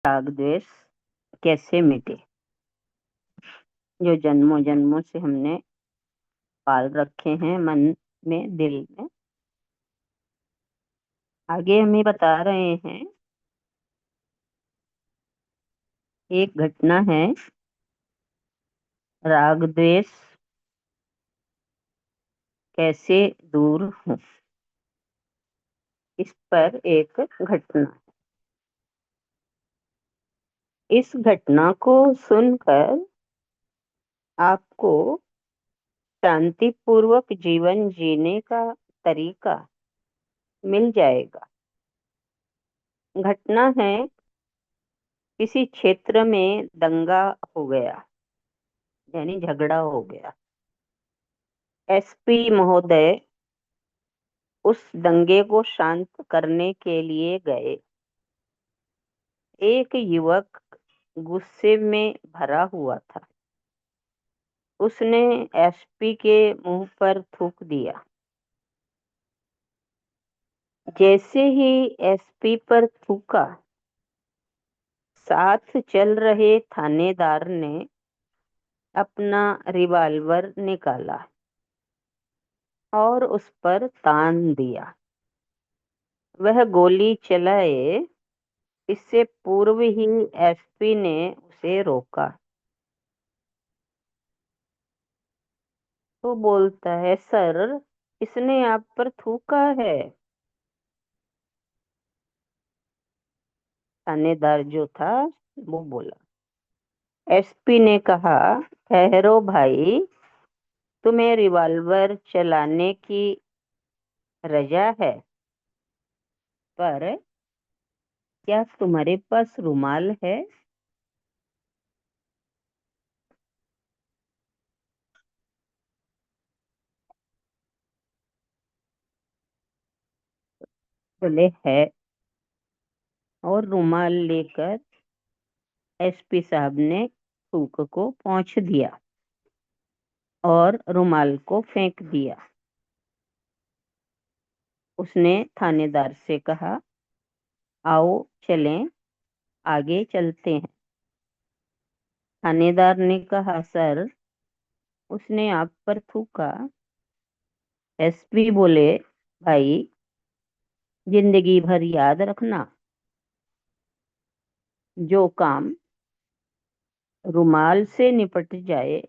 राग द्वेष कैसे मिटे, जो जन्मों जन्मों से हमने पाल रखे हैं मन में, दिल में। आगे हमें बता रहे हैं, एक घटना है, राग द्वेष कैसे दूर हो। इस पर एक घटना, इस घटना को सुनकर आपको शांति पूर्वक जीवन जीने का तरीका मिल जाएगा। घटना है, किसी क्षेत्र में दंगा हो गया, यानी झगड़ा हो गया। एसपी महोदय उस दंगे को शांत करने के लिए गए। एक युवक गुस्से में भरा हुआ था। उसने एसपी के मुंह पर थूक दिया। जैसे ही एसपी पर थूका, साथ चल रहे थानेदार ने अपना रिवॉल्वर निकाला और उस पर तान दिया। वह गोली चलाए, इससे पूर्व ही एसपी ने उसे रोका। तो बोलता है, सर, इसने आप पर थूका है। थानेदार जो था वो बोला। एसपी ने कहा, ठहरो भाई, तुम्हें रिवॉल्वर चलाने की रजा है, पर क्या तुम्हारे पास रुमाल है? बोले है। और रुमाल लेकर एसपी साहब ने थूक को पोंछ दिया और रुमाल को फेंक दिया। उसने थानेदार से कहा, आओ चलें, आगे चलते हैं। थानेदार ने कहा, सर, उसने आप पर थूका। एसपी बोले, भाई, जिंदगी भर याद रखना, जो काम रुमाल से निपट जाए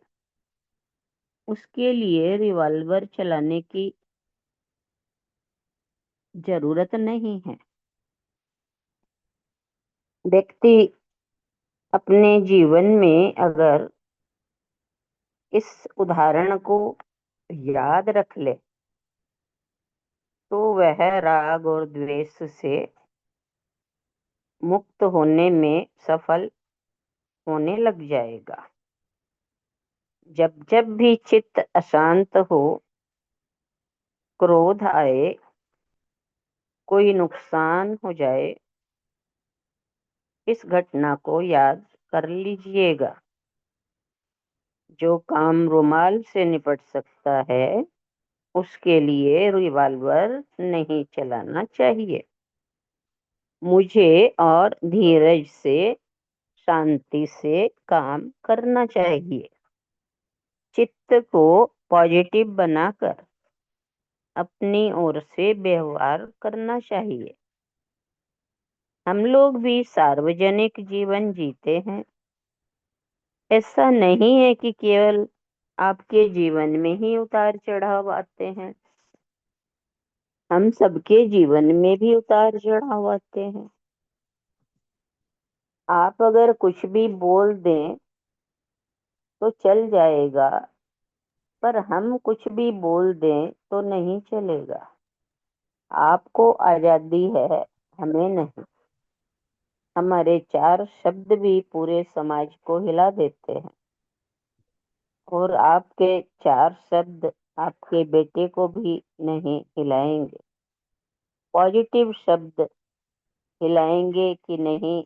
उसके लिए रिवॉल्वर चलाने की जरूरत नहीं है। व्यक्ति अपने जीवन में अगर इस उदाहरण को याद रख ले तो वह राग और द्वेष से मुक्त होने में सफल होने लग जाएगा। जब जब भी चित्त अशांत हो, क्रोध आए, कोई नुकसान हो जाए, इस घटना को याद कर लीजिएगा। जो काम रुमाल से निपट सकता है उसके लिए रिवॉल्वर नहीं चलाना चाहिए। मुझे और धीरज से, शांति से काम करना चाहिए। चित्त को पॉजिटिव बनाकर अपनी ओर से व्यवहार करना चाहिए। हम लोग भी सार्वजनिक जीवन जीते हैं। ऐसा नहीं है कि केवल आपके जीवन में ही उतार चढ़ाव आते हैं। हम सबके जीवन में भी उतार चढ़ाव आते हैं। आप अगर कुछ भी बोल दें तो चल जाएगा, पर हम कुछ भी बोल दें तो नहीं चलेगा। आपको आजादी है, हमें नहीं। हमारे चार शब्द भी पूरे समाज को हिला देते हैं, और आपके चार शब्द आपके बेटे को भी नहीं हिलाएंगे। पॉजिटिव शब्द हिलाएंगे कि नहीं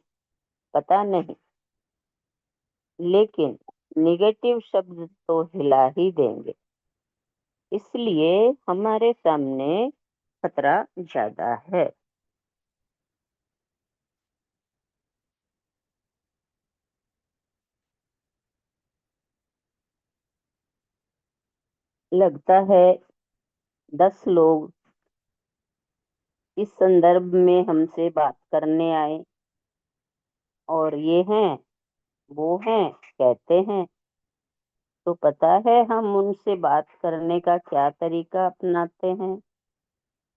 पता नहीं, लेकिन निगेटिव शब्द तो हिला ही देंगे। इसलिए हमारे सामने खतरा ज्यादा है। लगता है 10 लोग इस संदर्भ में हमसे बात करने आए, और ये हैं, वो हैं, कहते हैं। तो पता है हम उनसे बात करने का क्या तरीका अपनाते हैं?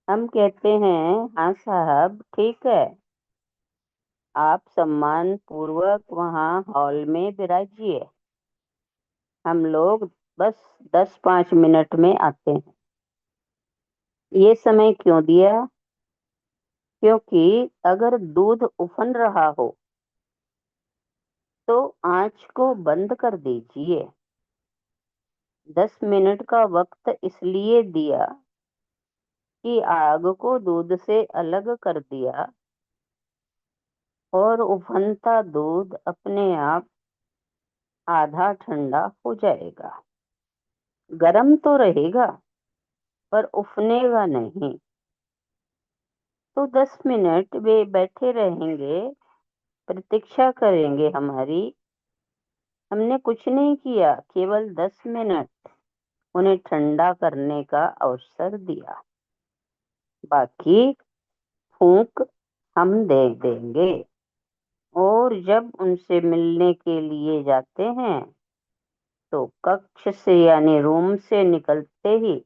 हम कहते हैं, हाँ साहब, ठीक है, आप सम्मान पूर्वक वहाँ हॉल में विराजिए, हम लोग बस 10-5 मिनट में आते हैं। ये समय क्यों दिया? क्योंकि अगर दूध उफन रहा हो तो आंच को बंद कर दीजिए। 10 मिनट का वक्त इसलिए दिया कि आग को दूध से अलग कर दिया, और उफनता दूध अपने आप आधा ठंडा हो जाएगा। गर्म तो रहेगा पर उफनेगा नहीं। तो 10 मिनट वे बैठे रहेंगे, प्रतीक्षा करेंगे हमारी। हमने कुछ नहीं किया, केवल 10 मिनट उन्हें ठंडा करने का अवसर दिया। बाकी फूंक हम दे देंगे। और जब उनसे मिलने के लिए जाते हैं तो कक्ष से यानी रूम से निकलते ही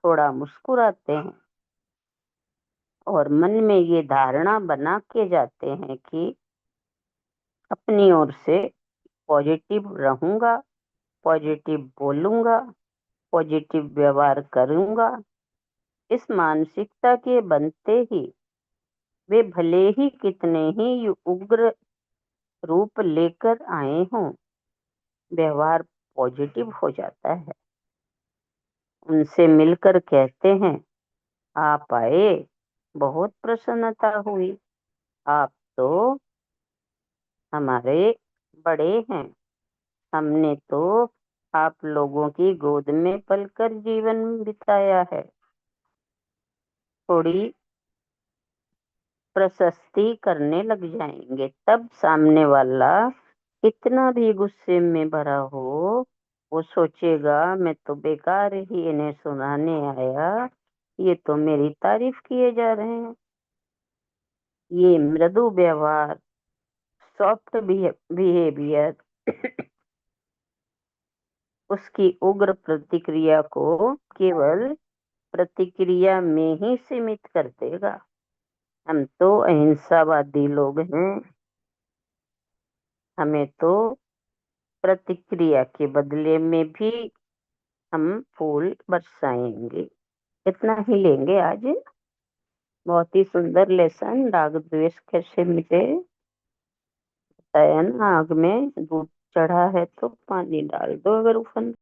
थोड़ा मुस्कुराते हैं, और मन में ये धारणा बना के जाते हैं कि अपनी ओर से पॉजिटिव रहूंगा, पॉजिटिव बोलूंगा, पॉजिटिव व्यवहार करूंगा। इस मानसिकता के बनते ही वे भले ही कितने ही उग्र रूप लेकर आए हों, व्यवहार पॉजिटिव हो जाता है। उनसे मिलकर कहते हैं, आप आए, बहुत प्रसन्नता हुई। आप तो हमारे बड़े हैं। हमने तो आप लोगों की गोद में पलकर जीवन बिताया है। थोड़ी प्रशस्ति करने लग जाएंगे, तब सामने वाला कितना भी गुस्से में भरा हो, वो सोचेगा, मैं तो बेकार ही इन्हें सुनाने आया, ये तो मेरी तारीफ किए जा रहे हैं। ये मृदु व्यवहार, सॉफ्ट बिहेवियर उसकी उग्र प्रतिक्रिया को केवल प्रतिक्रिया में ही सीमित कर देगा। हम तो अहिंसावादी लोग हैं। हमें तो प्रतिक्रिया के बदले में भी हम फूल बरसाएंगे। इतना ही लेंगे आज। बहुत ही सुंदर लेसन, राग द्वेष कैसे मिटे। बताया ना, आग में दूध चढ़ा है तो पानी डाल दो अगर उफन